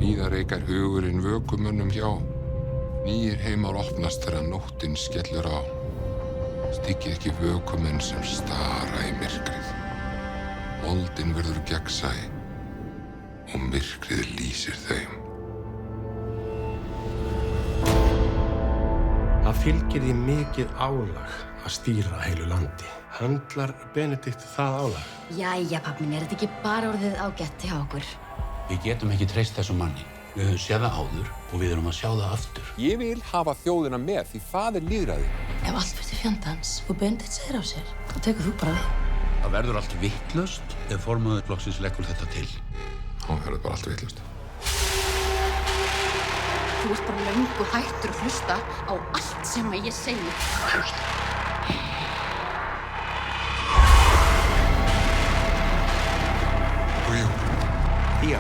Víða reikar hugurinn vökumönnum hjá. Nýir heimar opnast þegar nóttin skellur á. Styggið ekki vökumenn sem stara í myrkrið. Moldin verður gegnsæ og myrkrið lýsir þeim. Það fylgir því mikið álag að stýra heilu landi. Höndlar Benedikt það álag? Jæja, pabbi minn, er þetta ekki bara orðið ágætt hjá okkur? Við getum ekki treyst þessum manni. Við höfum séð það áður og við erum að sjá það aftur. Ég vil hafa þjóðina með því það er lýðræði. Ef allt fyrir fjandans og Benedikt segir á sér, þá tekur þú bara við. Það verður allt vitlaust ef formaður flokksins leggur þetta til. Þá verður bara allt vitlaust. Þú ert bara löngu hættur að hlusta á allt sem ég segi. Og jú. Já.